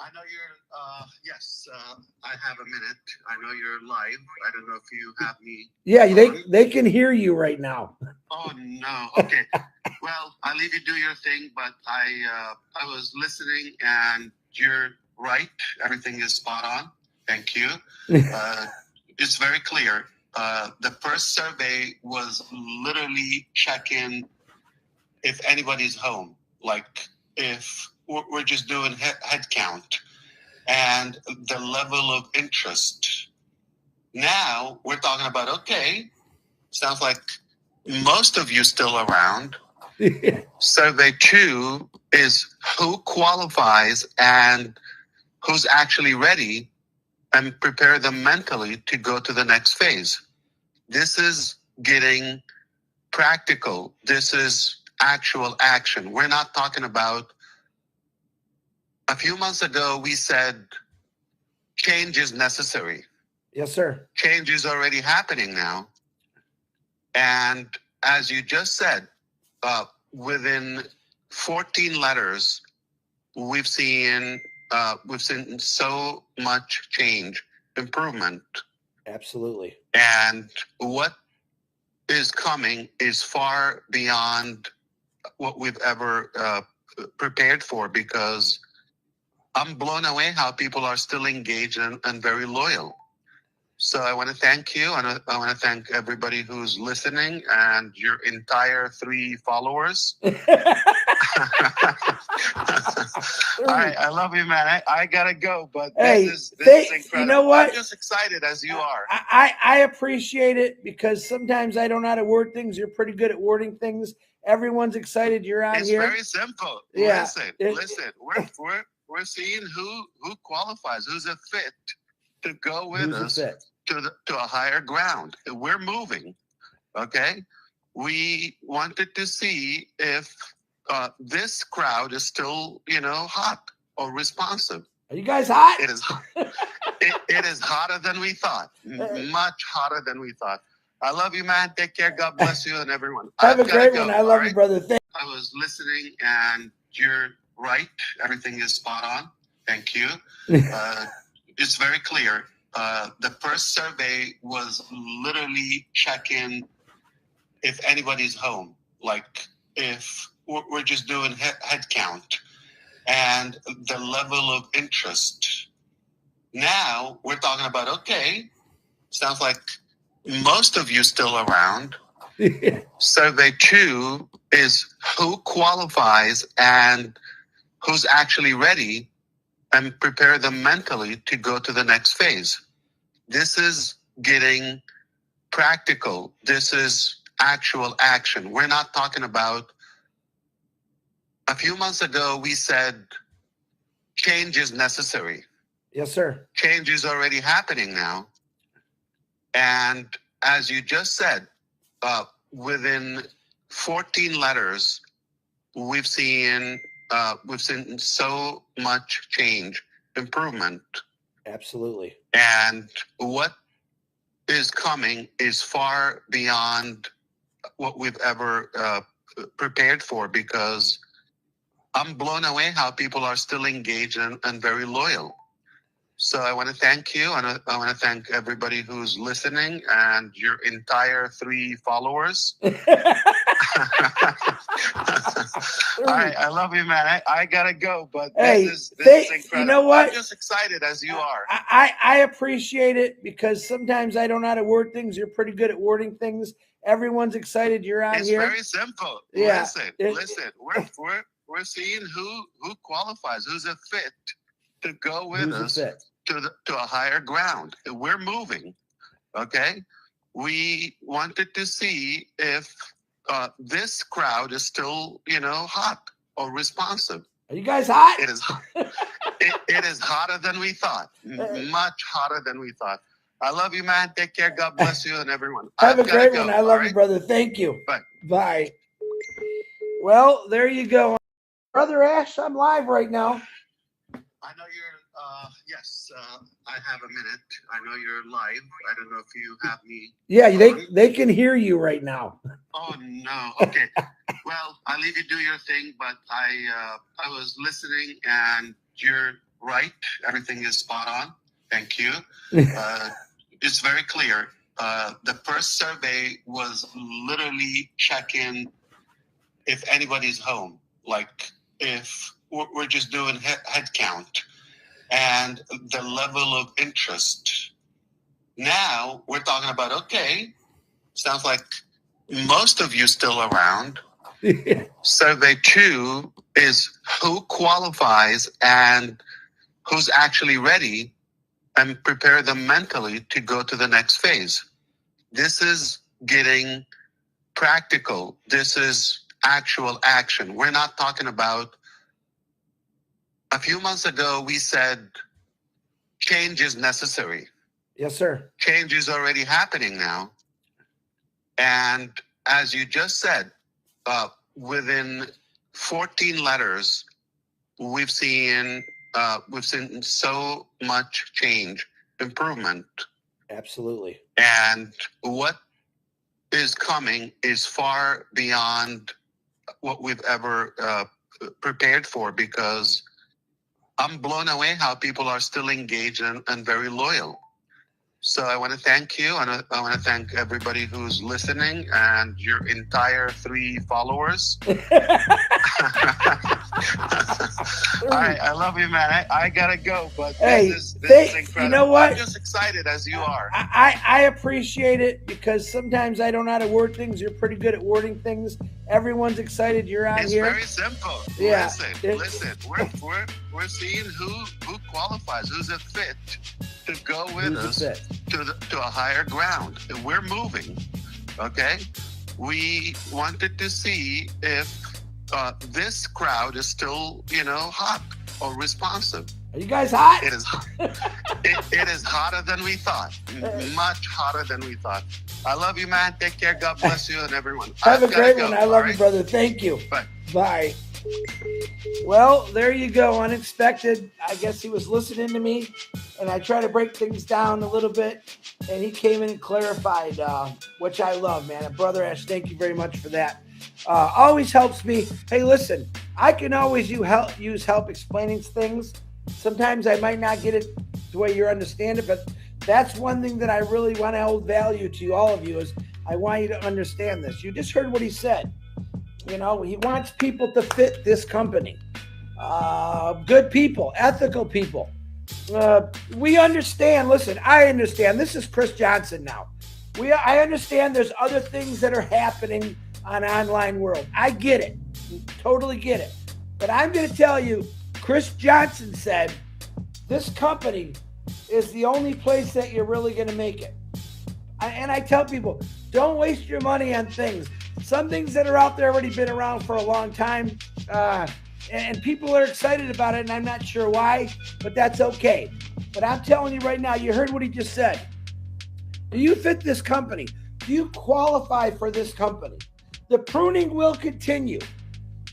I know you're, yes, I have a minute. I know you're live. I don't know if you have me. Yeah, they can hear you right now. Oh, no. Okay. Well, I'll leave you do your thing, but I was listening and you're right. Everything is spot on. Thank you. It's very clear. The first survey was literally checking if anybody's home, like if we're just doing head count and the level of interest. Now we're talking about, okay, sounds like most of you still around. Survey 2 is who qualifies and who's actually ready, and prepare them mentally to go to the next phase. This is getting practical. This is actual action. We're not talking about, a few months ago, we said change is necessary. Yes, sir. Change is already happening now. And as you just said, within 14 letters, we've seen so much change, improvement. Absolutely. And what is coming is far beyond what we've ever prepared for, because I'm blown away how people are still engaged and very loyal. So I want to thank you, and I want to thank everybody who's listening and your entire 3 followers. All right, I love you, man. I gotta go, but this is incredible. You know what? I'm just excited as you are. I appreciate it, because sometimes I don't know how to word things. You're pretty good at wording things. Everyone's excited you're on it's here. It's very simple. Yeah. Listen. We're seeing who qualifies, who's a fit to go with us to a higher ground. We're moving. Okay. We wanted to see if this crowd is still, hot or responsive. Are you guys hot? It is hot. It is hotter than we thought. Much hotter than we thought. I love you, man. Take care. God bless you and everyone. Have a great one. I love you, brother. I was listening and you're right. Everything is spot on. Thank you. It's very clear. The first survey was literally checking if anybody's home, like if we're just doing head count and the level of interest. Now we're talking about, okay, sounds like most of you still around. Survey 2 is who qualifies and who's actually ready, and prepare them mentally to go to the next phase. This is getting practical. This is actual action. We're not talking about, a few months ago, we said change is necessary. Yes, sir. Change is already happening now. And as you just said, within 14 letters, we've seen so much change, improvement. Absolutely. And what is coming is far beyond what we've ever prepared for, because I'm blown away how people are still engaged and very loyal. So I want to thank you, and I want to thank everybody who's listening and your entire 3 followers. All right, I love you, man. I gotta go, but this is incredible. You know what? I'm just excited as you are. I appreciate it, because sometimes I don't know how to word things. You're pretty good at wording things. Everyone's excited you're on here. It's very simple. Yeah. Listen. We're seeing who qualifies, who's a fit to go with us to a higher ground. We're moving. Okay. We wanted to see if this crowd is still, hot or responsive. Are you guys hot? It is hot. It is hotter than we thought. Much hotter than we thought. I love you, man. Take care. God bless you and everyone. Have a great one. I love you, brother. Thank you. Bye. Well, there you go. Brother Ash, I'm live right now. I know you're, yes, I have a minute. I know you're live. I don't know if you have me. Yeah, they can hear you right now. Oh, no. Okay. Well, I'll leave you do your thing, but I was listening and you're right. Everything is spot on. Thank you. It's very clear. The first survey was literally checking if anybody's home, like if we're just doing head count and the level of interest. Now we're talking about, okay, sounds like most of you still around. Survey 2 is who qualifies and who's actually ready and prepare them mentally to go to the next phase. This is getting practical. This is actual action. We're not talking about, a few months ago, we said change is necessary. Yes, sir. Change is already happening now. And as you just said, within 14 letters, we've seen so much change, improvement. Absolutely. And what is coming is far beyond what we've ever prepared for, because I'm blown away how people are still engaged and very loyal. So I want to thank you, and I want to thank everybody who's listening and your entire 3 followers. All right, I love you, man. I gotta go, but this is incredible. You know what? I'm just excited as you are. I appreciate it, because sometimes I don't know how to word things. You're pretty good at wording things. Everyone's excited you're out it's here. It's very simple. Yeah. Listen. We're seeing who qualifies, who's a fit to go with us to a higher ground. We're moving. Okay. We wanted to see if this crowd is still, hot or responsive. Are you guys hot? It is. It is hotter than we thought. Much hotter than we thought. I love you, man. Take care. God bless you and everyone. Have a great one. I love you, brother. Thank you. Bye. Well, there you go. Unexpected. I guess he was listening to me, and I try to break things down a little bit, and he came in and clarified, which I love, man. And Brother Ash, thank you very much for that. Always helps me. Hey, listen, I can always use help explaining things. Sometimes I might not get it the way you understand it, but that's one thing that I really want to hold value to all of you, is I want you to understand this. You just heard what he said. He wants people to fit this company. Good people, ethical people. We understand. Listen, I understand. This is Chris Johnson now. I understand there's other things that are happening on online world. I get it. Totally get it. But I'm going to tell you, Chris Johnson said this company is the only place that you're really going to make it. And I tell people, don't waste your money on things. Some things that are out there already been around for a long time, and people are excited about it, and I'm not sure why, but that's okay. But I'm telling you right now, you heard what he just said. Do you fit this company? Do you qualify for this company? The pruning will continue.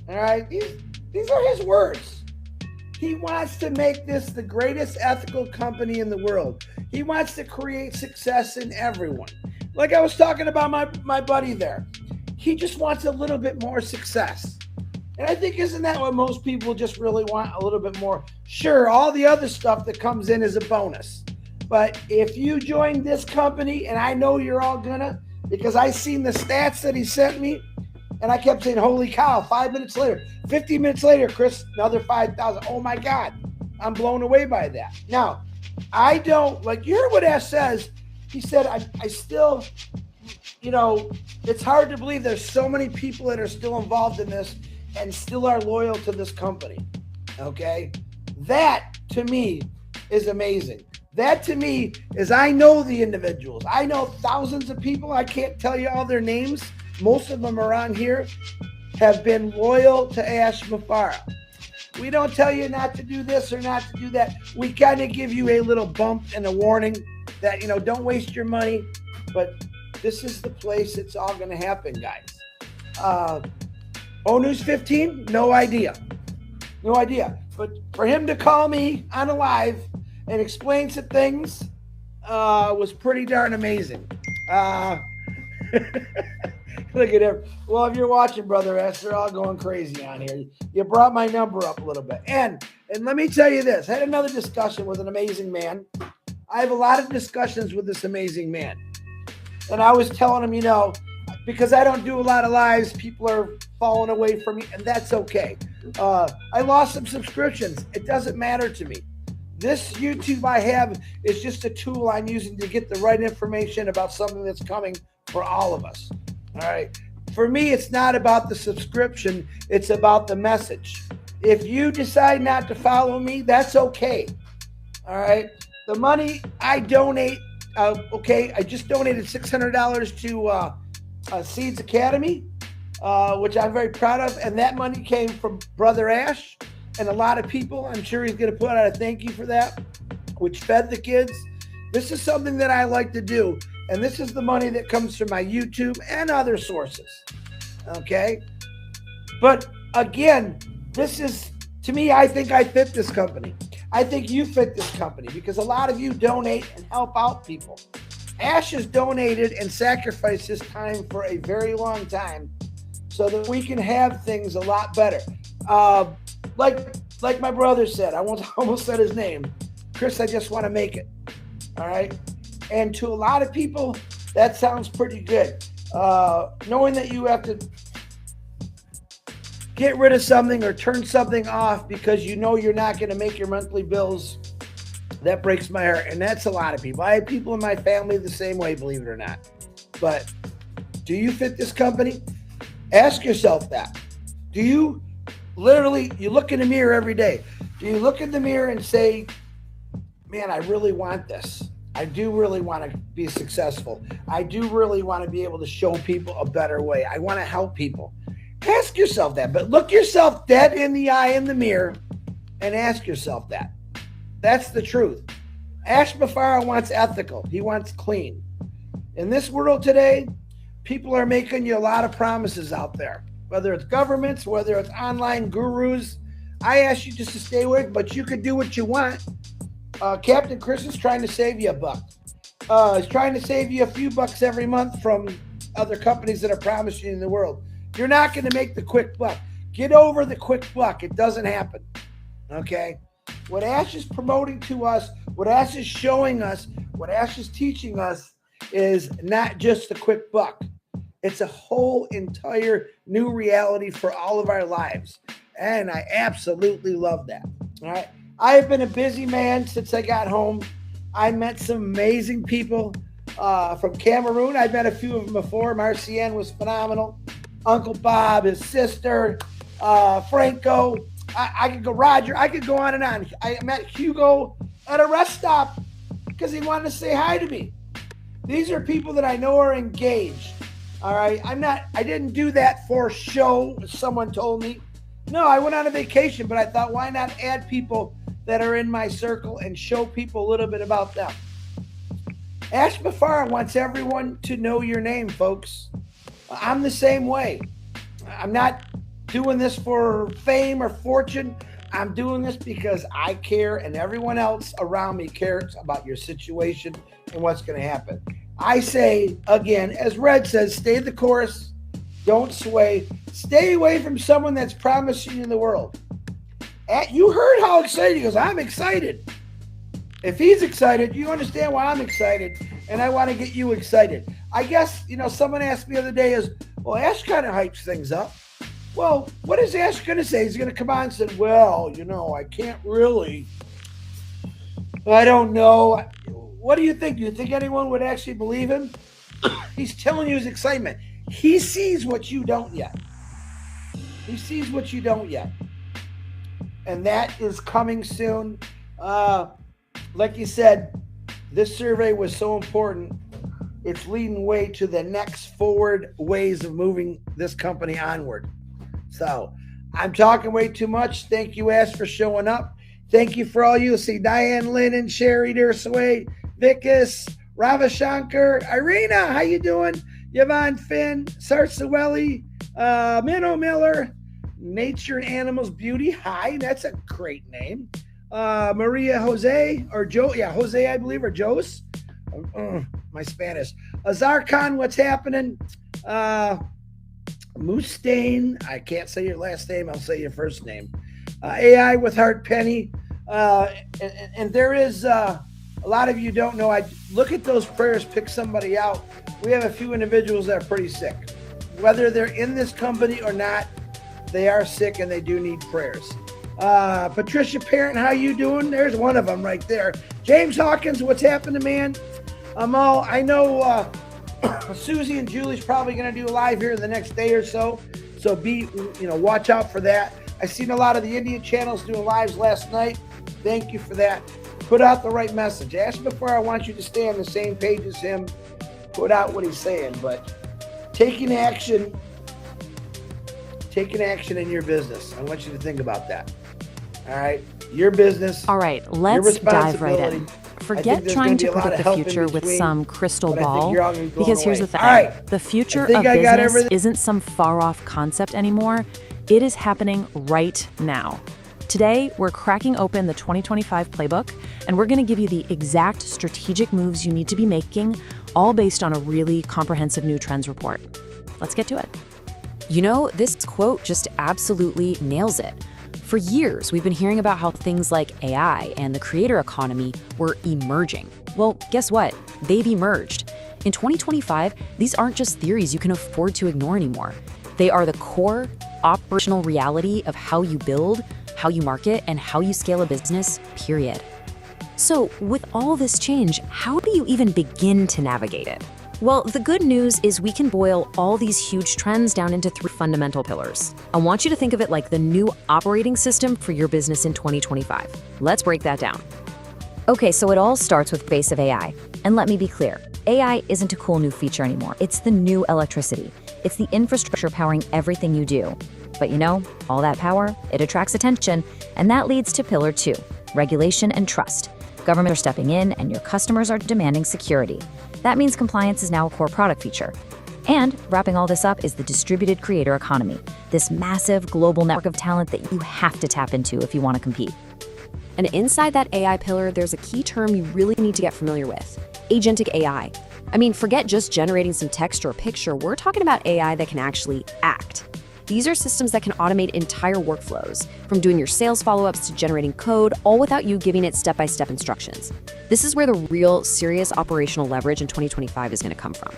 All right? These are his words. He wants to make this the greatest ethical company in the world. He wants to create success in everyone. Like I was talking about my buddy there. He just wants a little bit more success. And I think, isn't that what most people just really want? A little bit more? Sure, all the other stuff that comes in is a bonus. But if you join this company, and I know you're all gonna, because I seen the stats that he sent me, and I kept saying, holy cow, 5 minutes later, 15 minutes later, Chris, another 5,000. Oh my God, I'm blown away by that. Now, I don't, like, you heard what Ash says. He said, I still, it's hard to believe there's so many people that are still involved in this and still are loyal to this company. Okay? That, to me, is amazing. That, to me, is I know the individuals. I know thousands of people. I can't tell you all their names. Most of them are on here, have been loyal to Ash Mufareh. We don't tell you not to do this or not to do that. We kind of give you a little bump and a warning that, don't waste your money. But this is the place it's all going to happen, guys. News 15, no idea. No idea. But for him to call me on a live and explain some things was pretty darn amazing. Look at him. Well, if you're watching, Brother S, they're all going crazy on here. You brought my number up a little bit. And And let me tell you this. I had another discussion with an amazing man. I have a lot of discussions with this amazing man. And I was telling him, because I don't do a lot of lives, people are falling away from me, and that's okay. I lost some subscriptions. It doesn't matter to me. This YouTube I have is just a tool I'm using to get the right information about something that's coming for all of us. All right. For me, it's not about the subscription. It's about the message. If you decide not to follow me, that's okay. All right. The money I donate, I just donated $600 to Seeds Academy, which I'm very proud of. And that money came from Brother Ash and a lot of people. I'm sure he's going to put out a thank you for that, which fed the kids. This is something that I like to do. And this is the money that comes from my YouTube and other sources. Okay. But again, this is, to me, I think I fit this company. I think you fit this company because a lot of you donate and help out people. Ash has donated and sacrificed his time for a very long time so that we can have things a lot better. Like my brother said, I almost said his name. Chris, I just want to make it. All right. And to a lot of people, that sounds pretty good. Knowing that you have to get rid of something or turn something off because you're not going to make your monthly bills, that breaks my heart. And that's a lot of people. I have people in my family the same way, believe it or not. But do you fit this company? Ask yourself that. Do you you look in the mirror every day? Do you look in the mirror and say, man, I really want this. I do really want to be successful. I do really want to be able to show people a better way. I want to help people. Ask yourself that, but look yourself dead in the eye in the mirror and ask yourself that. That's the truth. Ash Mufareh wants ethical. He wants clean. In this world today, people are making you a lot of promises out there, whether it's governments, whether it's online gurus. I ask you just to stay away, but you can do what you want. Captain Chris is trying to save you $1. He's trying to save you a few bucks every month from other companies that are promising you in the world. You're not going to make the quick buck. Get over the quick buck. It doesn't happen. Okay? What Ash is promoting to us, what Ash is showing us, what Ash is teaching us is not just the quick buck. It's a whole entire new reality for all of our lives. And I absolutely love that. All right? I have been a busy man since I got home. I met some amazing people from Cameroon. I've met a few of them before. Marcienne was phenomenal. Uncle Bob, his sister, Franco. I could go, Roger. I could go on and on. I met Hugo at a rest stop because he wanted to say hi to me. These are people that I know are engaged. All right. I didn't do that for show, as someone told me. No, I went on a vacation, but I thought, why not add people that are in my circle and show people a little bit about them? Ash Mufareh wants everyone to know your name, folks. I'm the same way. I'm not doing this for fame or fortune. I'm doing this because I care and everyone else around me cares about your situation and what's going to happen. I say, again, as Red says, stay the course. Don't sway. Stay away from someone that's promising you the world. You heard how excited he goes. I'm excited. If he's excited, you understand why I'm excited, and I want to get you excited. I guess, someone asked me the other day well, Ash kind of hypes things up. Well, what is Ash going to say? He's going to come on and say, well, I can't really. I don't know. What do you think? Do you think anyone would actually believe him? He's telling you his excitement. He sees what you don't yet. He sees what you don't yet. And that is coming soon. Like you said, this survey was so important. It's leading way to the next forward ways of moving this company onward. So I'm talking way too much. Thank you, Ash, for showing up. Thank you for all you. See Diane Lennon, Sherry Dersway, Vikas, Ravashankar, Irina, how you doing? Yvonne Finn, Sarsawelli, Minnow Miller, Nature and Animals Beauty. Hi, that's a great name. Maria Jose, or Joe, Jose, I believe, or Jose. My Spanish. Azar Khan, what's happening? Mustaine, I can't say your last name, I'll say your first name. AI with Heart Penny. And there is a lot of you don't know. I look at those prayers, pick somebody out. We have a few individuals that are pretty sick. Whether they're in this company or not, they are sick and they do need prayers. Patricia Parent, how you doing? There's one of them right there. James Hawkins, what's happening, man? I know Susie and Julie's probably going to do a live here in the next day or so. So watch out for that. I seen a lot of the Indian channels doing lives last night. Thank you for that. Put out the right message. Ask before I want you to stay on the same page as him. Put out what he's saying, but taking action in your business. I want you to think about that. All right, your business. All right, let's dive right in. Forget trying to predict the future with some crystal ball, because here's the thing. Right. The future of business isn't some far-off concept anymore. It is happening right now. Today, we're cracking open the 2025 playbook, and we're going to give you the exact strategic moves you need to be making, all based on a really comprehensive new trends report. Let's get to it. You know, this quote just absolutely nails it. For years, we've been hearing about how things like AI and the creator economy were emerging. Well, guess what? They've emerged. In 2025, these aren't just theories you can afford to ignore anymore. They are the core, operational reality of how you build, how you market, and how you scale a business, period. So, with all this change, how do you even begin to navigate it? Well, the good news is we can boil all these huge trends down into 3 fundamental pillars. I want you to think of it like the new operating system for your business in 2025. Let's break that down. Okay, so it all starts with base of AI. And let me be clear, AI isn't a cool new feature anymore. It's the new electricity. It's the infrastructure powering everything you do. But you know, all that power, it attracts attention, and that leads to pillar 2, regulation and trust. Government are stepping in, and your customers are demanding security. That means compliance is now a core product feature. And wrapping all this up is the distributed creator economy, this massive global network of talent that you have to tap into if you want to compete. And inside that AI pillar, there's a key term you really need to get familiar with: agentic AI. I mean, forget just generating some text or a picture. We're talking about AI that can actually act. These are systems that can automate entire workflows, from doing your sales follow-ups to generating code, all without you giving it step-by-step instructions. This is where the real, serious operational leverage in 2025 is going to come from.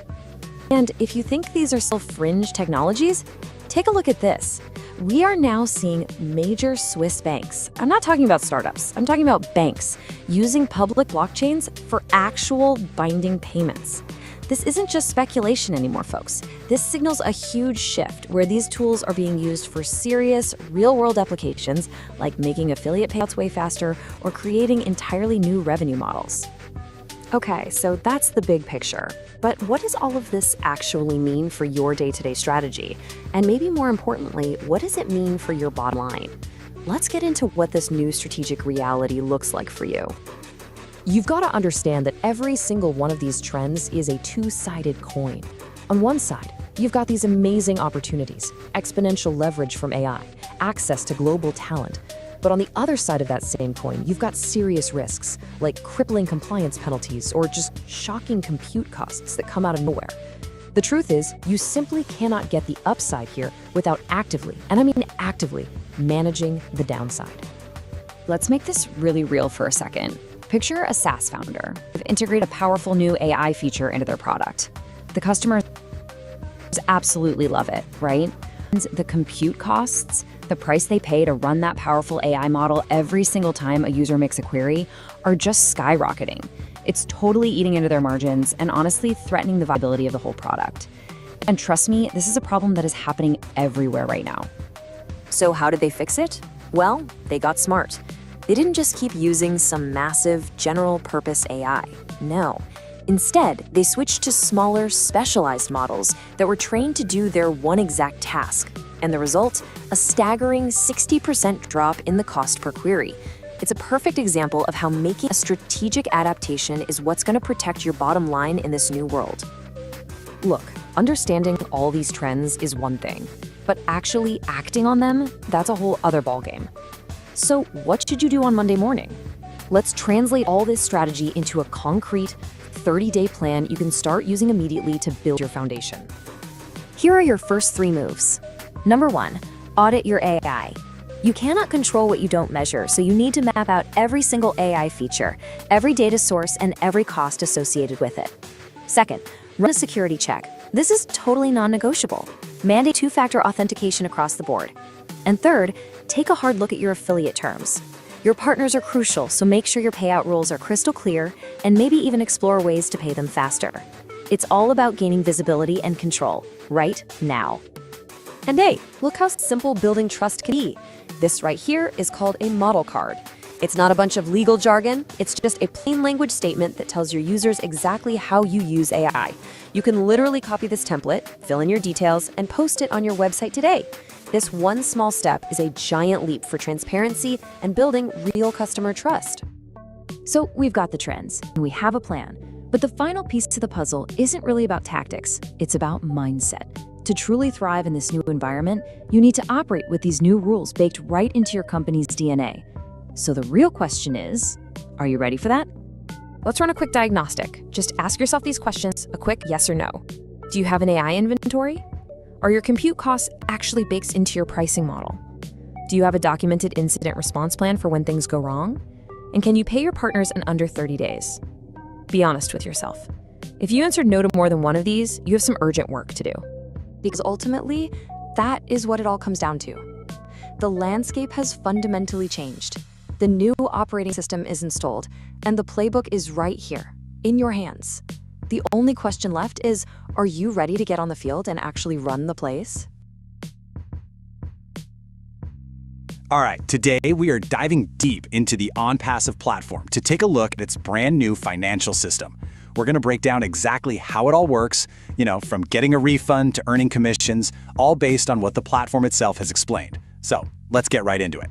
And if you think these are still fringe technologies, take a look at this. We are now seeing major Swiss banks, I'm not talking about startups, I'm talking about banks, using public blockchains for actual binding payments. This isn't just speculation anymore, folks. This signals a huge shift where these tools are being used for serious, real-world applications like making affiliate payouts way faster or creating entirely new revenue models. Okay, so that's the big picture. But what does all of this actually mean for your day-to-day strategy? And maybe more importantly, what does it mean for your bottom line? Let's get into what this new strategic reality looks like for you. You've got to understand that every single one of these trends is a two-sided coin. On one side, you've got these amazing opportunities, exponential leverage from AI, access to global talent. But on the other side of that same coin, you've got serious risks, like crippling compliance penalties or just shocking compute costs that come out of nowhere. The truth is, you simply cannot get the upside here without actively, and I mean actively, managing the downside. Let's make this really real for a second. Picture a SaaS founder. They've integrated a powerful new AI feature into their product. The customers absolutely love it, right? The compute costs, the price they pay to run that powerful AI model every single time a user makes a query, are just skyrocketing. It's totally eating into their margins and honestly threatening the viability of the whole product. And trust me, this is a problem that is happening everywhere right now. So how did they fix it? Well, they got smart. They didn't just keep using some massive general-purpose AI. No. Instead, they switched to smaller, specialized models that were trained to do their one exact task. And the result? A staggering 60% drop in the cost per query. It's a perfect example of how making a strategic adaptation is what's going to protect your bottom line in this new world. Look, understanding all these trends is one thing, but actually acting on them, that's a whole other ballgame. So what should you do on Monday morning? Let's translate all this strategy into a concrete 30-day plan you can start using immediately to build your foundation. Here are your first 3 moves. Number 1, audit your AI. You cannot control what you don't measure, so you need to map out every single AI feature, every data source, and every cost associated with it. Second, run a security check. This is totally non-negotiable. Mandate two-factor authentication across the board. And third, take a hard look at your affiliate terms. Your partners are crucial, so make sure your payout rules are crystal clear and maybe even explore ways to pay them faster. It's all about gaining visibility and control, right now. And hey, look how simple building trust can be. This right here is called a model card. It's not a bunch of legal jargon, it's just a plain language statement that tells your users exactly how you use AI. You can literally copy this template, fill in your details, and post it on your website today. This one small step is a giant leap for transparency and building real customer trust. So we've got the trends, and we have a plan. But the final piece to the puzzle isn't really about tactics, it's about mindset. To truly thrive in this new environment, you need to operate with these new rules baked right into your company's DNA. So the real question is, are you ready for that? Let's run a quick diagnostic. Just ask yourself these questions, a quick yes or no. Do you have an AI inventory? Are your compute costs actually baked into your pricing model? Do you have a documented incident response plan for when things go wrong? And can you pay your partners in under 30 days? Be honest with yourself. If you answered no to more than one of these, you have some urgent work to do. Because ultimately, that is what it all comes down to. The landscape has fundamentally changed. The new operating system is installed, and the playbook is right here, in your hands. The only question left is, are you ready to get on the field and actually run the place? All right, today we are diving deep into the OnPassive platform to take a look at its brand new financial system. We're going to break down exactly how it all works, from getting a refund to earning commissions, all based on what the platform itself has explained. So let's get right into it.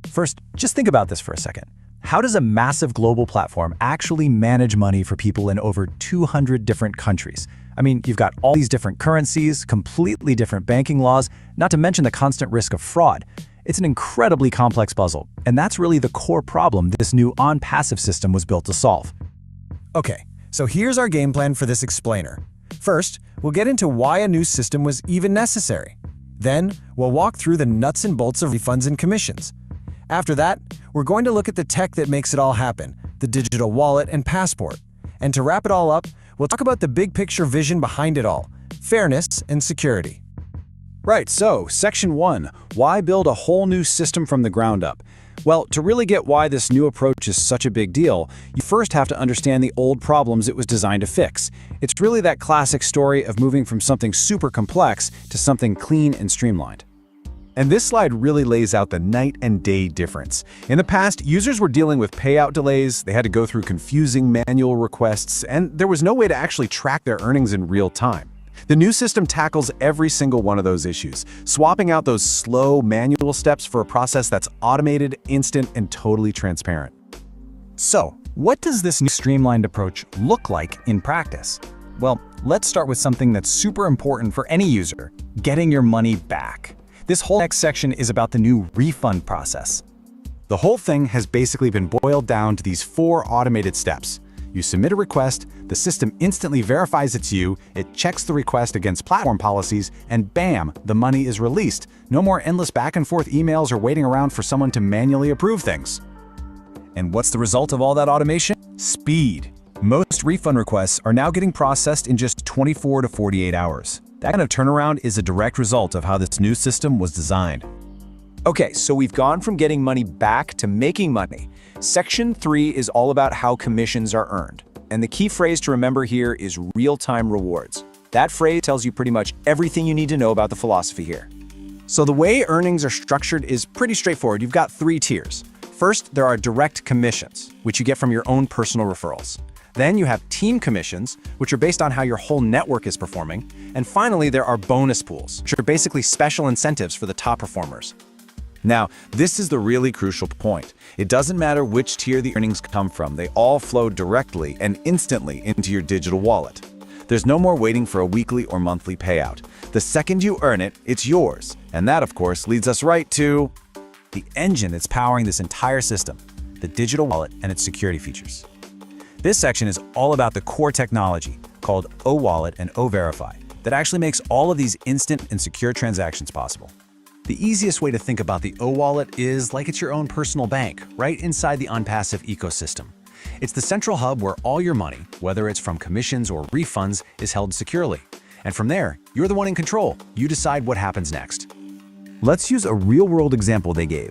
First, just think about this for a second. How does a massive global platform actually manage money for people in over 200 different countries? I mean, you've got all these different currencies, completely different banking laws, not to mention the constant risk of fraud. It's an incredibly complex puzzle, and that's really the core problem this new OnPassive system was built to solve. Okay, so here's our game plan for this explainer. First, we'll get into why a new system was even necessary. Then, we'll walk through the nuts and bolts of refunds and commissions. After that, we're going to look at the tech that makes it all happen, the digital wallet and passport. And to wrap it all up, we'll talk about the big picture vision behind it all, fairness and security. Right, so Section 1, why build a whole new system from the ground up? Well, to really get why this new approach is such a big deal, you first have to understand the old problems it was designed to fix. It's really that classic story of moving from something super complex to something clean and streamlined. And this slide really lays out the night and day difference. In the past, users were dealing with payout delays, they had to go through confusing manual requests, and there was no way to actually track their earnings in real time. The new system tackles every single one of those issues, swapping out those slow manual steps for a process that's automated, instant, and totally transparent. So, what does this new streamlined approach look like in practice? Well, let's start with something that's super important for any user, getting your money back. This whole next section is about the new refund process. The whole thing has basically been boiled down to these 4 automated steps. You submit a request, the system instantly verifies it's you, it checks the request against platform policies, and bam, the money is released. No more endless back and forth emails or waiting around for someone to manually approve things. And what's the result of all that automation? Speed. Most refund requests are now getting processed in just 24 to 48 hours. That kind of turnaround is a direct result of how this new system was designed. Okay, so we've gone from getting money back to making money. Section 3 is all about how commissions are earned. And the key phrase to remember here is real-time rewards. That phrase tells you pretty much everything you need to know about the philosophy here. So the way earnings are structured is pretty straightforward. You've got 3 tiers. First, there are direct commissions, which you get from your own personal referrals. Then you have team commissions, which are based on how your whole network is performing. And finally, there are bonus pools, which are basically special incentives for the top performers. Now, this is the really crucial point. It doesn't matter which tier the earnings come from, they all flow directly and instantly into your digital wallet. There's no more waiting for a weekly or monthly payout. The second you earn it, it's yours. And that, of course, leads us right to the engine that's powering this entire system, the digital wallet and its security features. This section is all about the core technology, called OWallet and OVerify, that actually makes all of these instant and secure transactions possible. The easiest way to think about the O-Wallet is like it's your own personal bank, right inside the OnPassive ecosystem. It's the central hub where all your money, whether it's from commissions or refunds, is held securely. And from there, you're the one in control. You decide what happens next. Let's use a real-world example they gave.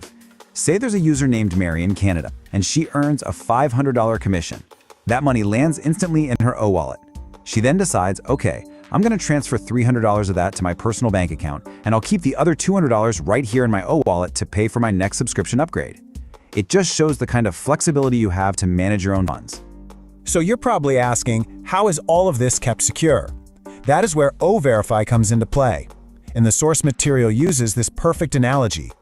Say there's a user named Mary in Canada, and she earns a $500 commission. That money lands instantly in her O-Wallet. She then decides, okay, I'm going to transfer $300 of that to my personal bank account, and I'll keep the other $200 right here in my O-Wallet to pay for my next subscription upgrade. It just shows the kind of flexibility you have to manage your own funds. So you're probably asking, how is all of this kept secure? That is where O-Verify comes into play. And the source material uses this perfect analogy.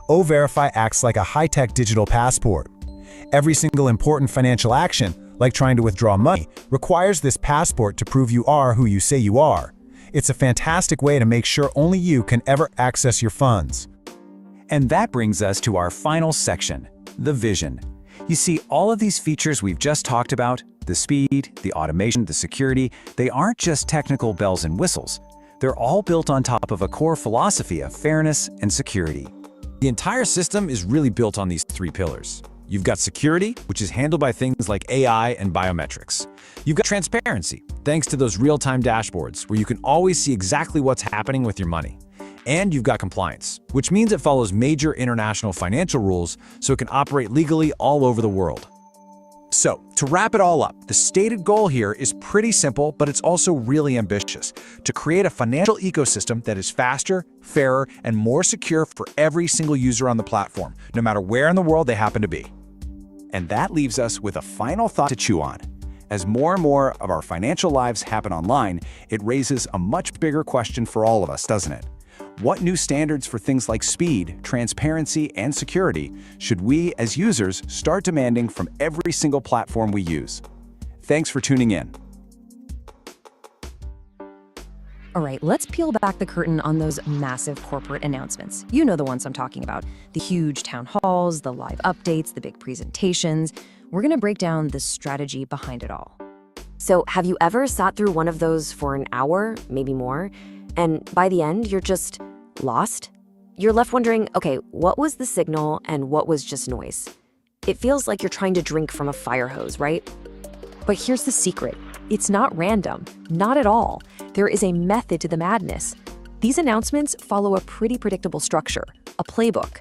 O-Verify acts like a high-tech digital passport. Every single important financial action, like trying to withdraw money, requires this passport to prove you are who you say you are. It's a fantastic way to make sure only you can ever access your funds. And that brings us to our final section, the vision. You see, all of these features we've just talked about, the speed, the automation, the security, they aren't just technical bells and whistles. They're all built on top of a core philosophy of fairness and security. The entire system is really built on these three pillars. You've got security, which is handled by things like AI and biometrics. You've got transparency, thanks to those real-time dashboards where you can always see exactly what's happening with your money. And you've got compliance, which means it follows major international financial rules so it can operate legally all over the world. So, to wrap it all up, the stated goal here is pretty simple, but it's also really ambitious: to create a financial ecosystem that is faster, fairer, and more secure for every single user on the platform, no matter where in the world they happen to be. And that leaves us with a final thought to chew on. As more and more of our financial lives happen online, it raises a much bigger question for all of us, doesn't it? What new standards for things like speed, transparency, and security should we, as users, start demanding from every single platform we use? Thanks for tuning in. All right, let's peel back the curtain on those massive corporate announcements. You know the ones I'm talking about. The huge town halls, the live updates, the big presentations. We're going to break down the strategy behind it all. So have you ever sat through one of those for an hour, maybe more, and by the end, you're just lost? You're left wondering, okay, what was the signal and what was just noise? It feels like you're trying to drink from a fire hose, right? But here's the secret. It's not random, not at all. There is a method to the madness. These announcements follow a pretty predictable structure, a playbook.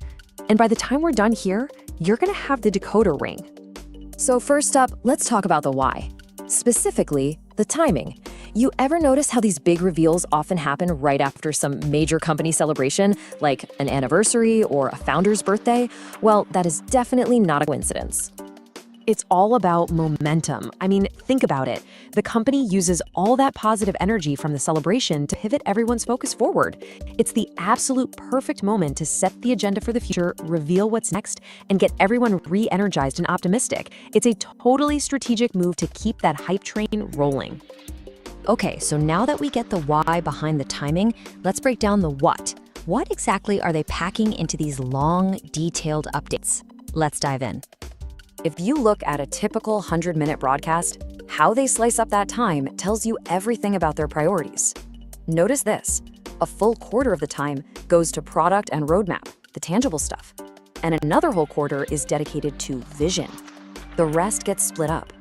And by the time we're done here, you're going to have the decoder ring. So first up, let's talk about the why. Specifically, the timing. You ever notice how these big reveals often happen right after some major company celebration, like an anniversary or a founder's birthday? Well, that is definitely not a coincidence. It's all about momentum. I mean, think about it. The company uses all that positive energy from the celebration to pivot everyone's focus forward. It's the absolute perfect moment to set the agenda for the future, reveal what's next, and get everyone re-energized and optimistic. It's a totally strategic move to keep that hype train rolling. Okay, so now that we get the why behind the timing, let's break down the what. What exactly are they packing into these long, detailed updates? Let's dive in. If you look at a typical 100-minute broadcast, how they slice up that time tells you everything about their priorities. Notice this: a full quarter of the time goes to product and roadmap, the tangible stuff, and another whole quarter is dedicated to vision. The rest gets split up.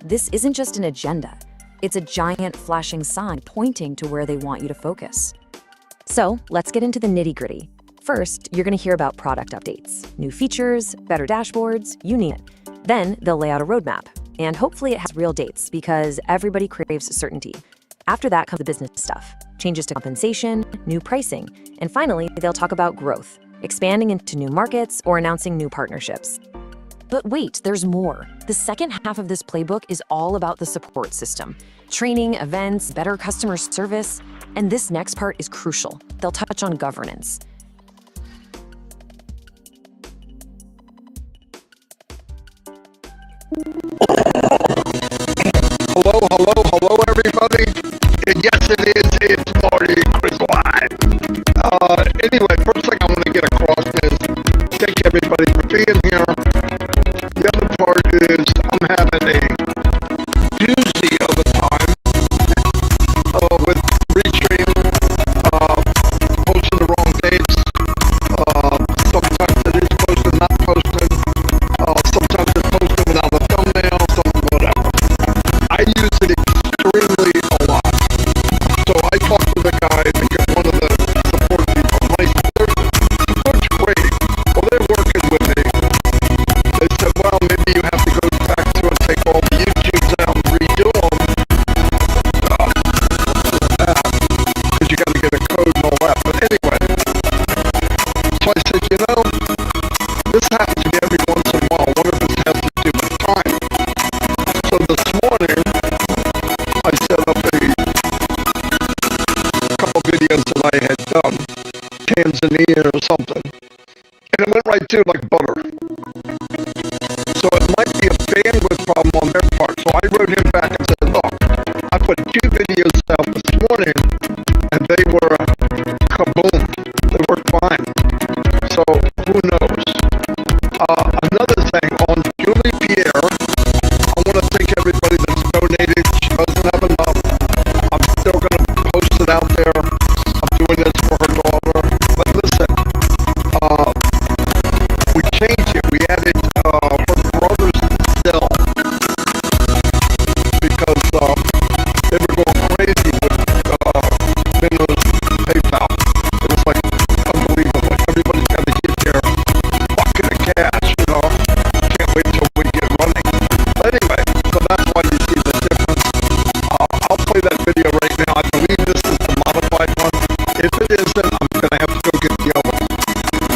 This isn't just an agenda. It's a giant flashing sign pointing to where they want you to focus. So let's get into the nitty-gritty. First, you're going to hear about product updates, new features, better dashboards, you name it. Then they'll lay out a roadmap, and hopefully it has real dates because everybody craves certainty. After that comes the business stuff, changes to compensation, new pricing, and finally, they'll talk about growth, expanding into new markets or announcing new partnerships. But wait, there's more. The second half of this playbook is all about the support system. Training, events, better customer service, and this next part is crucial. They'll touch on governance. Hello, everybody. And yes, it is. It's Marty Chris Live. Anyway, first thing I want to get across is thank everybody for being here. The other part is I'm having a doozy of a time with restream, posting the wrong dates. videos that I had done, Tanzania or something, and it went right through like butter. So it might be a bandwidth problem on their part. So I wrote him back and said, look, I put 2 videos out this morning, and they were kaboom. They worked fine. So who knows? Another thing on Julie Pierre, I want to thank everybody that's donated. She doesn't have enough. I'm still going to post it out there. I'm doing this for her daughter. But listen, we changed it. We added her brother's cell because they were going crazy with Venmo's PayPal. It was like unbelievable. Everybody's got to get their bucket of cash, you know. Can't wait till we get running. But anyway, so that's why you see the difference. I'll play that video right now. I believe this is the modified one. If it isn't, I'm going to have to go get the other one.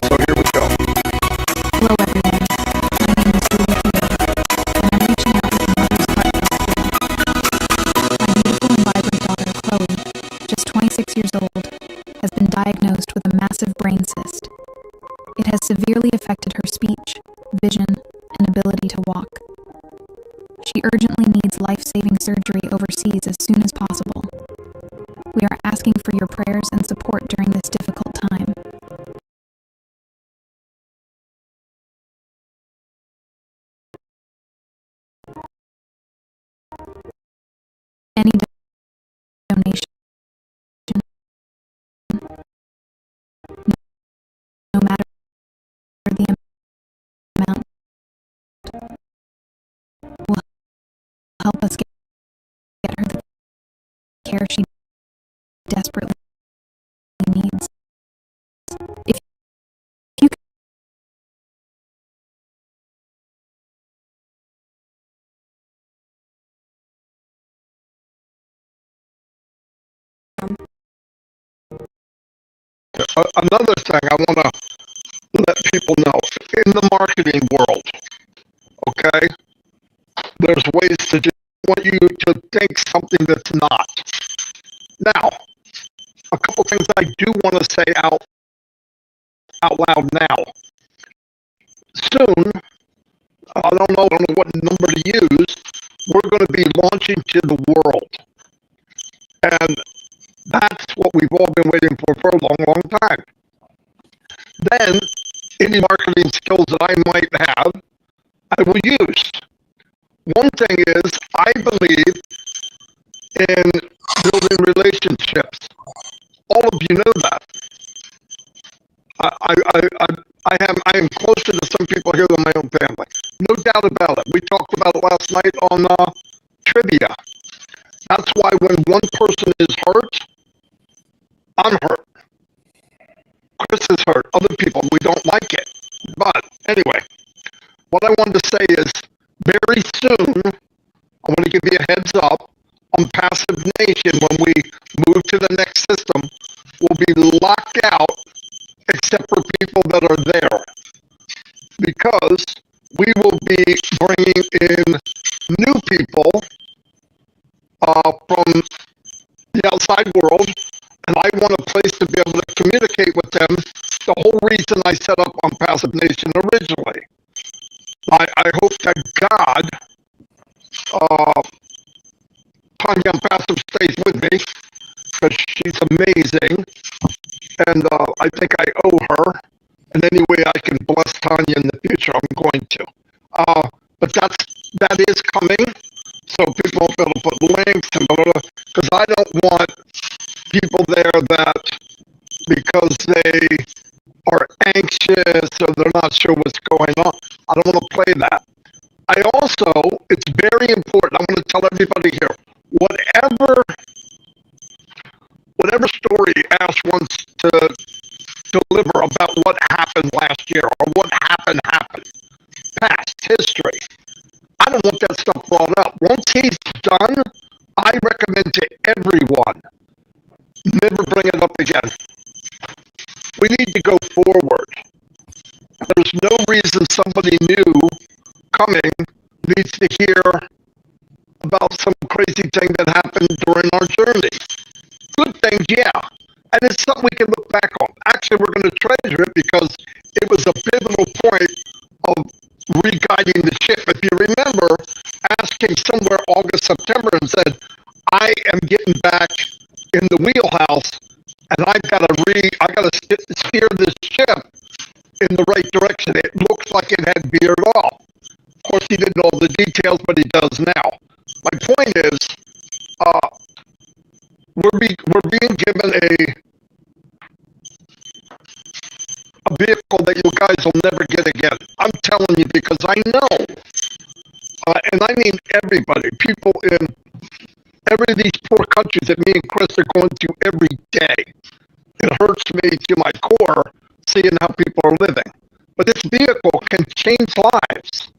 So here we go. Hello everyone, my name is Julie Pierre, and I'm reaching out with a mother's heartfelt plea. My beautiful and vibrant daughter, Chloe, just 26 years old, has been diagnosed with a massive brain cyst. It has severely affected her speech, vision, and ability to walk. She urgently needs life-saving surgery overseas as soon as possible. We are asking for your prayers and support during this difficult time. Any donation, no matter the amount, will help us get her the care she desperately needs. If you Another thing I want to let people know, in the marketing world, okay, there's ways to just want you to think something that's not. Now, a couple things I do want to say out loud now. Soon, I don't know what number to use, we're going to be launching to the world. And that's what we've all been waiting for a long, long time. Then, any marketing skills that I might have, I will use. One thing is, I believe in building relationships. All of you know that. I am closer to some people here than my own family. No doubt about it. We talked about it last night on trivia. That's why when one person is hurt, I'm hurt. Chris is hurt. Other people, we don't like it. But anyway, what I wanted to say is very soon, I want to give you a heads up on Passive Nation. When we move to the next system, we'll be locked out except for people that are there, because we will be bringing in new people from the outside world, and I want a place to be able to communicate with them. The whole reason I set up on Passive Nation originally. I hope that God, Tanya on Passive stays with me, because she's amazing, and I think I owe her. And any way I can bless Tanya in the future, I'm going to. But that is coming, so people won't be able to put links and blah, blah, blah, because I don't want people there that, because they are anxious or they're not sure what's going on. I don't want to play that. I also, it's very important, I want to tell everybody here, whatever story Ash wants to deliver about what happened last year or what happened, past history, I don't want that stuff brought up. Once he's done, I recommend to everyone, never bring it up again. We need to go forward. There's no reason somebody new coming needs to hear about some crazy thing that happened during our journey. Good things, yeah. And it's something we can look back on. Actually, we're going to treasure it because it was a pivotal point of re-guiding the ship. If you remember, Ash came somewhere August, September and said, I am getting back in the wheelhouse and I've got to steer this ship in the right direction. It looks like it had veered off. Of course, he didn't know the details, but he does now. My point is, we're being given a vehicle that you guys will never get again. I'm telling you because I know, and I mean everybody, people in every of these poor countries that me and Chris are going to every day. It hurts me to my core seeing how people are living. But this vehicle can change lives.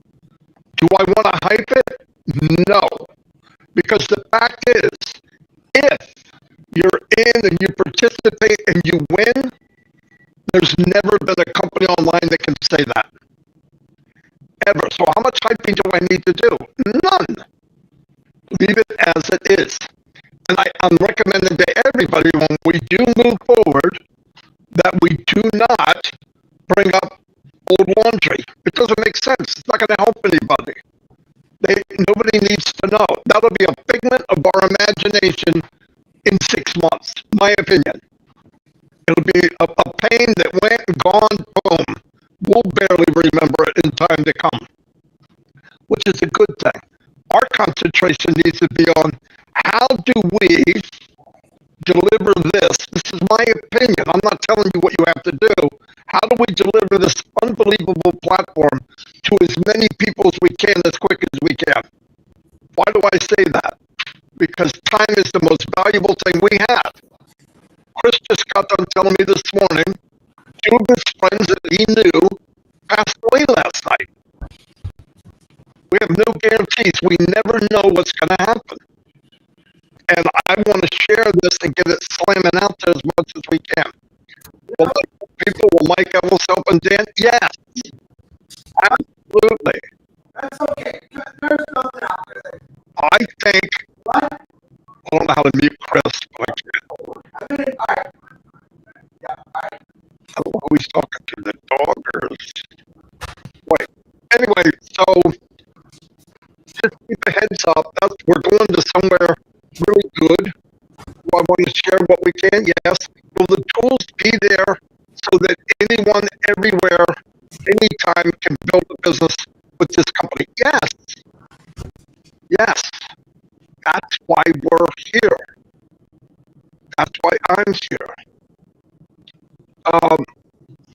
Do I want to hype it? No. Because the fact is, if you're in and you participate and you win, there's never been a company online that can say that. Ever. So how much hyping do I need to do? None. Leave it as it is. And I'm recommending to everybody when we do move forward that we do not bring up old laundry. It doesn't make sense. It's not going to help anybody. Nobody needs to know. That'll be a figment of our imagination in 6 months, my opinion. It'll be a pain that went and gone, boom. We'll barely remember it in time to come, which is a good thing. Our concentration needs to be on how do we deliver this? This is my opinion. I'm not telling you what you have to do. How do we deliver this unbelievable platform to as many people as we can, as quick as we can? Why do I say that? Because time is the most valuable thing we have. Chris just got done telling me this morning, 2 of his friends that he knew passed away last night. We have no guarantees. We never know what's going to happen. And I want to share this and get it slamming out there as much as we can. Will people, will Mike Evans help and Dan? Yes. Absolutely. That's okay. There's nothing out there. I think, What? I don't know how to mute Chris, but I can't. I mean, all right. Yeah, all right. I don't know who he's talking to, the dog or... Wait. Anyway, so just keep a heads up. We're going to somewhere really good. Do I want to share what we can? Yes. Will the tools be there so that anyone, everywhere, anytime can build a business with this company? Yes. Yes. That's why we're here. That's why I'm here.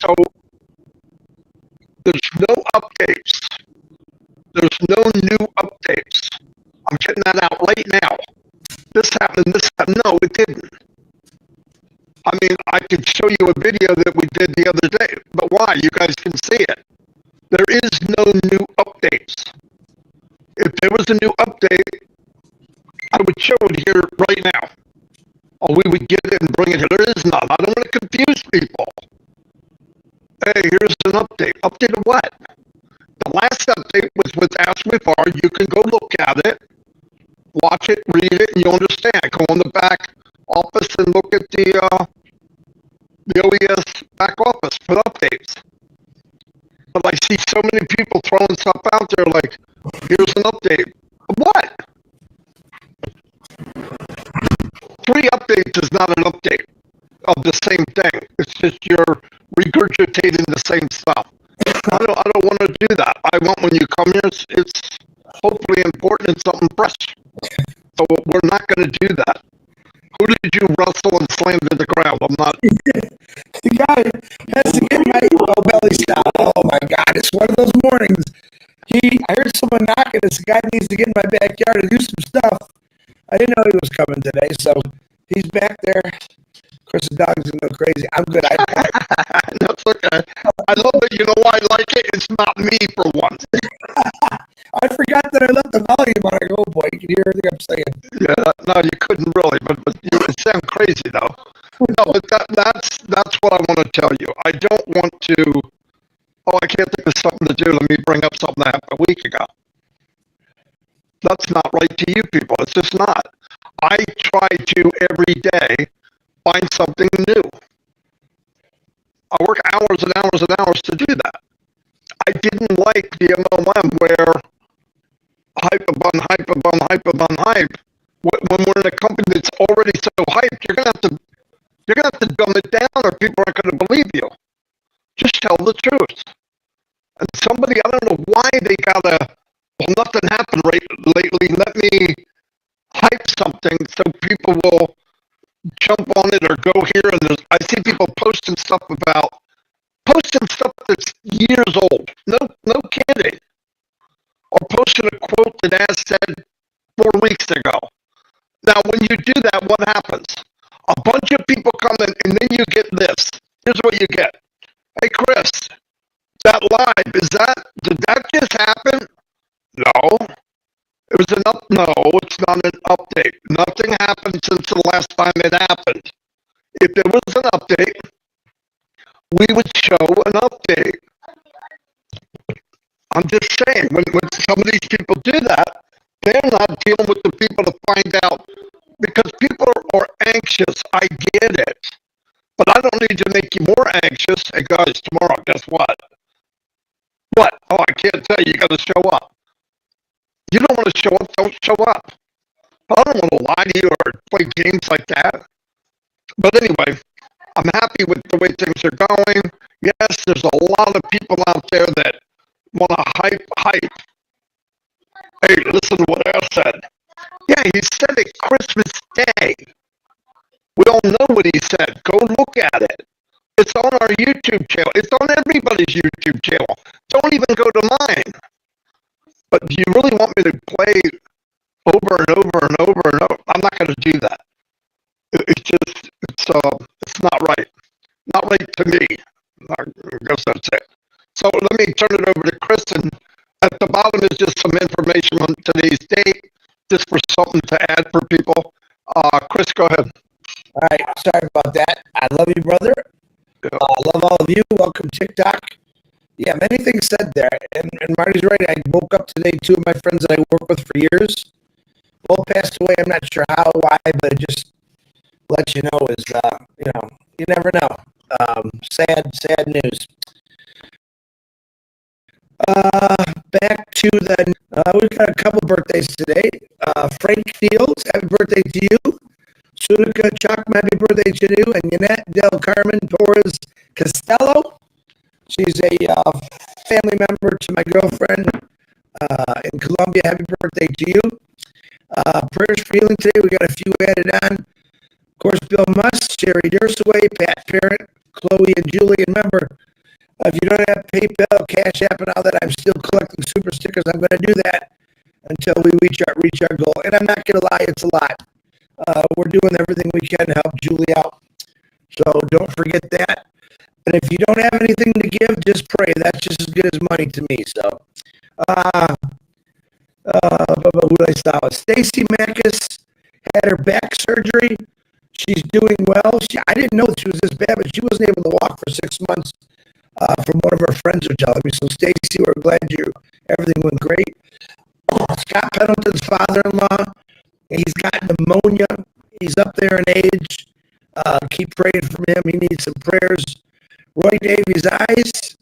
So there's no updates. There's no new updates. I'm getting that out right now. This happened, this happened. No, it didn't. I mean, I could show you a video that we did the other day, but why? You guys can see it. There is no new updates. If there was a new update, I would show it here right now. Or we would get it and bring it here. There is none. I don't want to confuse people. Hey, here's an update. Update of what? The last update was with Ask Mufareh. You can go look at it, watch it, read it, and you understand. Go on the back office and look at the OES back office for updates. But I see so many people throwing stuff out there like, here's an update. What? 3 updates is not an update of the same thing. It's just you're regurgitating the same stuff. I don't want to do that. I want when you come here, it's hopefully important and something fresh. So we're not going to do that. Who did you wrestle and slam to the ground? I'm not. The guy has to get my belly stop. Oh my God, it's one of those mornings. I heard someone knocking. This guy needs to get in my backyard and do some stuff. I didn't know he was coming today, so he's back there. Of course, the dog's gonna go crazy. I'm good. That's okay. I love it. You know why I like it? It's not me for once. I forgot that I left the volume on. I go, oh boy, you can hear everything I'm saying. Yeah, no, you couldn't really, but you would sound crazy though. No, but that's what I want to tell you. I don't want to. Oh, I can't think of something to do. Let me bring up something that happened a week ago. That's not right to you people. It's just not. I try to every day find something new. I work hours and hours and hours to do that. I didn't like the MLM where hype upon hype upon hype upon hype. When we're in a company that's already so hyped, you're gonna have to dumb it down, or people aren't gonna believe you. Just tell the truth. And somebody, I don't know why they gotta. Well, nothing happened lately. Let me hype something so people will jump on it or go here. And I see people posting stuff that's years old. No kidding. Or posting a quote that Az said 4 weeks ago. Now, when you do that, what happens? A bunch of people come in, and then you get this. Here's what you get. Hey, Chris, that live, did that just happen? No. It was no, it's not an update. Nothing happened since the last time it happened. If there was an update, we would show an update. I'm just saying, when some of these people do that, they're not dealing with the people to find out, because people are anxious. I get it. But I don't need to make you more anxious. Hey guys, tomorrow, guess what? What? Oh, I can't tell you. You got to show up. You don't want to show up, don't show up. But I don't want to lie to you or play games like that. But anyway, I'm happy with the way things are going. Yes, there's a lot of people out there that want to hype. Hey, listen to what Al said. Yeah, he said it Christmas Day. We all know what he said. Go look at it. It's on our YouTube channel. It's on everybody's YouTube channel. Don't even go to mine. But do you really want me to play over and over and over and over? I'm not going to do that. It's not right. Not right to me. I guess that's it. So let me turn it over to Chris, and at the bottom is just some information on today's date, just for something to add for people. Chris, go ahead. All right, sorry about that. I love you, brother. I love all of you. Welcome, TikTok. Yeah, many things said there. And Marty's right. I woke up today, 2 of my friends that I work with for years both passed away. I'm not sure how, why, but it just lets you know is, you never know. Sad news. Back to we've got a couple birthdays today. Frank Fields, happy birthday to you. Sunica Chuck, happy birthday to you. And Yannette Del Carmen Torres Costello. She's a family member to my girlfriend in Colombia. Happy birthday to you. Prayers for healing today. We got a few added on. Of course, Bill Musk, Sherry Dursaway, Pat Parent, Chloe and Julie. And remember, if you don't have PayPal, Cash App, and all that, I'm still collecting super stickers. I'm going to do that until we reach our goal. And I'm not going to lie, it's a lot. We're doing everything we can to help Julie out. So don't forget that. And if you don't have anything to give, just pray. That's just as good as money to me. So, who did I stop with? Stacy Mackis had her back surgery. She's doing well. I didn't know that she was this bad, but she wasn't able to walk for 6 months. From one of her friends were telling me. So, Stacy, we're glad everything went great. Scott Pendleton's father-in-law, he's got pneumonia. He's up there in age. Keep praying for him. He needs some prayers. Roy Davies' eyes.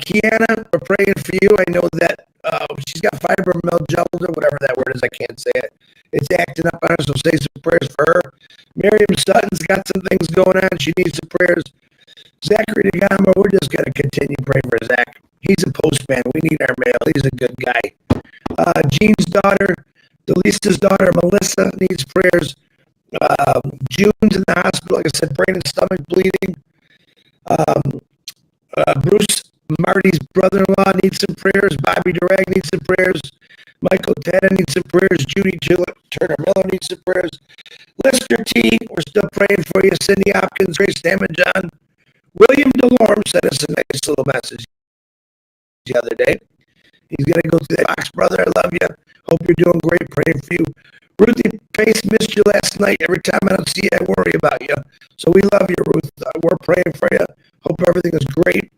Kiana, we're praying for you. I know that she's got fibromyalgia, or whatever that word is. I can't say it. It's acting up on her, so say some prayers for her. Miriam Sutton's got some things going on. She needs some prayers. Zachary DeGama, we're just going to continue praying for Zach. He's a postman. We need our mail. He's a good guy. Jean's daughter, Delisa's daughter, Melissa, needs prayers. June's in the hospital, like I said, brain and stomach bleeding. Bruce, Marty's brother-in-law, needs some prayers. Bobby Durag needs some prayers. Michael Tedda needs some prayers. Judy Turner Miller needs some prayers. Lister T, we're still praying for you. Cindy Hopkins, Grace Damajon. William DeLorme sent us a nice little message the other day. He's going to go through that box. Brother, I love you. Hope you're doing great. Praying for you. Ruthie Pace missed you last night. Every time I don't see you, I worry about you. So we love you, Ruth. We're praying for you. Hope everything is great.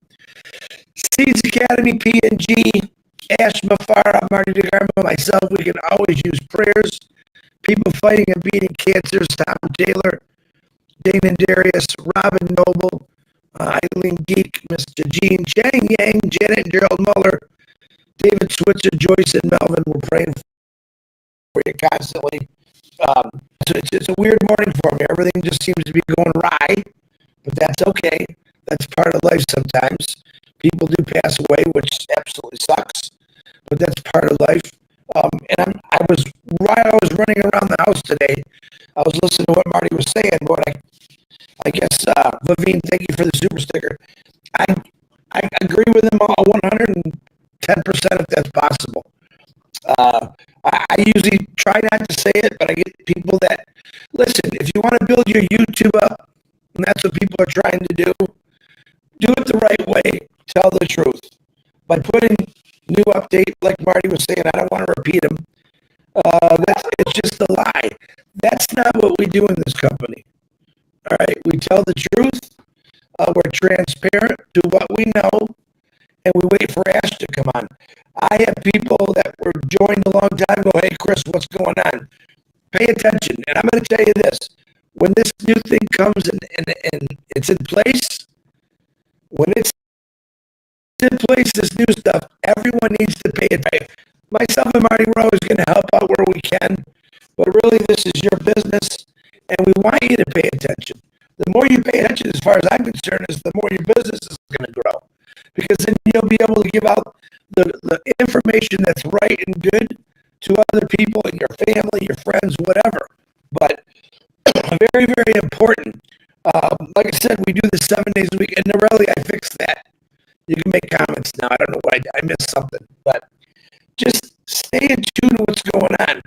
Seeds Academy, P&G, Ash Mufareh, Marty DeGarmo, myself, we can always use prayers. People fighting and beating cancers, Tom Taylor, Dane and Darius, Robin Noble, Eileen Geek, Mr. Gene, Chang Yang, Janet and Gerald Muller, David Switzer, Joyce and Melvin. We're praying for you constantly. It's a weird morning for me. Everything just seems to be going awry, but that's okay. That's part of life sometimes. People do pass away, which absolutely sucks, but that's part of life. And I was running around the house today. I was listening to what Marty was saying, but I guess, Levine, thank you for the super sticker. I agree with him 110% if that's possible. I usually try not to say it, but I get people that, listen, if you want to build your YouTube up, and that's what people are trying to do it the right way, tell the truth. By putting new update, like Marty was saying, I don't want to repeat them. It's just a lie. That's not what we do in this company. All right, we tell the truth. We're transparent to what we know, and we wait for Ash to come on. I have people that were joined a long time ago. Hey, Chris, what's going on? Pay attention. And I'm going to tell you this. When this new thing comes and it's in place, when it's in place, this new stuff, everyone needs to pay attention. Myself and Marty, we're always going to help out where we can. But really, this is your business, and we want you to pay attention. The more you pay attention, as far as I'm concerned, is the more your business is going to grow. Because then you'll be able to give out the information that's right and good to other people and your family, your friends, whatever. But very, very important. Like I said, we do this 7 days a week. And Norelli, I fixed that. You can make comments now. I don't know why I missed something. But just stay in tune to what's going on.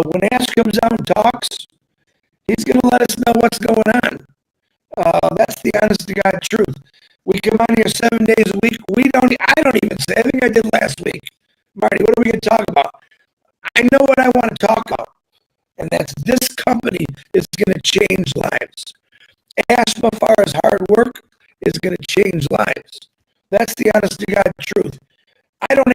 When Ash comes out and talks, he's going to let us know what's going on. That's the honest to God truth. We come on here 7 days a week. I don't even say. I think I did last week. Marty, what are we going to talk about? I know what I want to talk about. And that's this company is going to change lives. Ash Mufareh's hard work is going to change lives. That's the honest to God truth. I don't